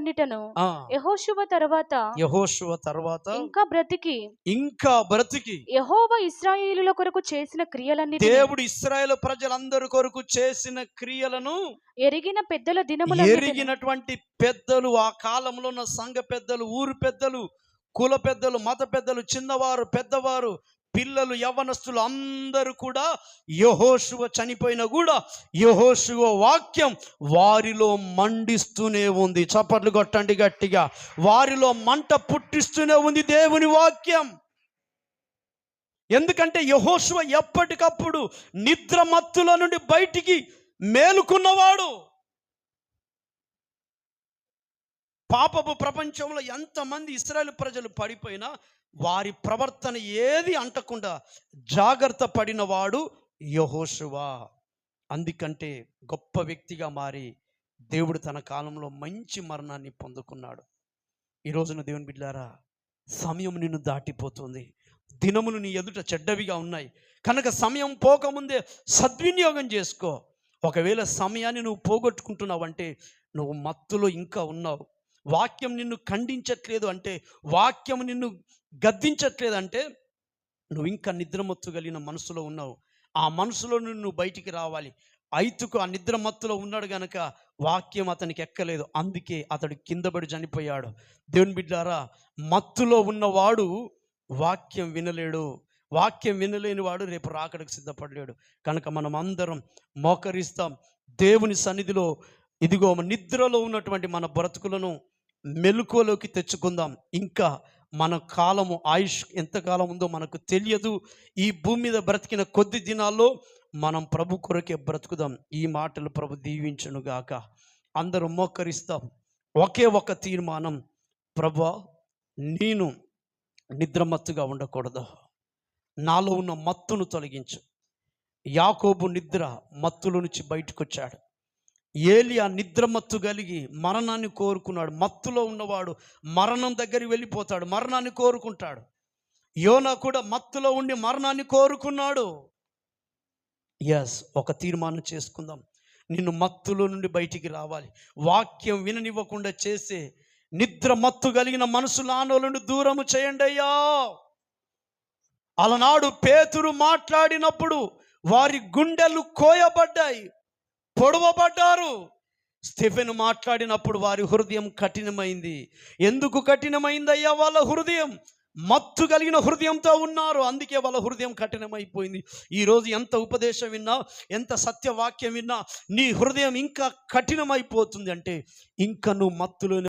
ఉండిటను. ఆ యెహోషువ తర్వాత యెహోషువ తర్వాత ఇంకా బ్రతికి యెహోవా ఇశ్రాయేలుల కొరకు చేసిన క్రియలన్నిటిని, దేవుడు ఇశ్రాయేలు ప్రజలందరి కొరకు చేసిన క్రియలను ఎరిగిన పెద్దల దినములన్నిటిని, ఎరిగినటువంటి పెద్దలు, ఆ కాలంలో ఉన్న సంఘ పెద్దలు, ఊరు పెద్దలు, కుల పెద్దలు, మత పెద్దలు, చిన్నవారు, పెద్దవారు, పిల్లలు, యవ్వనస్తులు అందరూ కూడా యెహోషువ చనిపోయినా కూడా యెహోషువ వాక్యం వారిలో మండిస్తూనే ఉంది. చప్పట్లు కొట్టండి గట్టిగా. వారిలో మంట పుట్టిస్తూనే ఉంది దేవుని వాక్యం. ఎందుకంటే యెహోషువ ఎప్పటికప్పుడు నిద్ర మత్తుల నుండి బయటికి మేలుకున్నవాడు. పాపపు ప్రపంచంలో ఎంతమంది ఇశ్రాయేలు ప్రజలు పడిపోయినా వారి ప్రవర్తన ఏది అంటకుండా జాగ్రత్త పడినవాడు యెహోషువ. అందుకంటే గొప్ప వ్యక్తిగా మారి దేవుడు తన కాలంలో మంచి మరణాన్ని పొందుకున్నాడు. ఈ రోజున దేవుని బిడ్డలారా, సమయం నిన్ను దాటిపోతుంది. దినములు నీ ఎదుట చెడ్డవిగా ఉన్నాయి కనుక సమయం పోకముందే సద్వినియోగం చేసుకో. ఒకవేళ సమయాన్ని నువ్వు పోగొట్టుకుంటున్నావంటే నువ్వు మత్తులో ఇంకా ఉన్నావు. వాక్యం నిన్ను ఖండించట్లేదు అంటే, వాక్యం నిన్ను గద్దించట్లేదు అంటే నువ్వు ఇంకా నిద్రమత్తు కలిగిన మనసులో ఉన్నావు. ఆ మనసులో నువ్వు బయటికి రావాలి. ఐతుకు ఆ నిద్రమత్తులో ఉన్నాడు గనక వాక్యం అతనికి ఎక్కలేదు, అందుకే అతడు కిందపడి చనిపోయాడు. దేవుని బిడ్డారా, మత్తులో ఉన్నవాడు వాక్యం వినలేడు. వాక్యం వినలేని వాడు రేపు రాకడకు సిద్ధపడలేడు. కనుక మనం అందరం మోకరిస్తాం దేవుని సన్నిధిలో. ఇదిగో నిద్రలో ఉన్నటువంటి మన బ్రతుకులను మెలకువలోకి తెచ్చుకుందాం. ఇంకా మన కాలము, ఆయుష్ ఎంతకాలం ఉందో మనకు తెలియదు. ఈ భూమి మీద బ్రతికిన కొద్ది దినాల్లో మనం ప్రభు కొరకే బ్రతుకుదాం. ఈ మాటలు ప్రభు దీవించునుగాక. అందరూ మోకరిస్తాం. ఒకే ఒక తీర్మానం, ప్రభువా నేను నిద్రమత్తుగా ఉండకూడదు, నాలో ఉన్న మత్తును తొలగించు. యాకోబు నిద్ర మత్తులో నుంచి బయటకు వచ్చాడు. ఏలియా నిద్రమత్తు కలిగి మరణాన్ని కోరుకున్నాడు. మత్తులో ఉన్నవాడు మరణం దగ్గరికి వెళ్ళిపోతాడు, మరణాన్ని కోరుకుంటాడు. యోనా కూడా మత్తులో ఉండి మరణాన్ని కోరుకున్నాడు. ఒక తీర్మానం చేసుకుందాం. నిన్ను మత్తులో నుండి బయటికి రావాలి. వాక్యం విననివ్వకుండా చేసే నిద్ర మత్తు కలిగిన మనసులానోలను దూరము చేయండి అయ్యా. అలనాడు పేతురు మాట్లాడినప్పుడు వారి గుండెలు కోయబడ్డాయి, పొడవబడ్డారు. స్టెఫెను మాట్లాడినప్పుడు వారి హృదయం కఠినమైంది. ఎందుకు కఠినమైందయ్యా? వాళ్ళ హృదయం మత్తు కలిగిన హృదయంతో ఉన్నారు, అందుకే వాళ్ళ హృదయం కఠినమైపోయింది. ఈరోజు ఎంత ఉపదేశం విన్నా, ఎంత సత్యవాక్యం విన్నా నీ హృదయం ఇంకా కఠినమైపోతుంది అంటే ఇంకా నువ్వు మత్తులోనే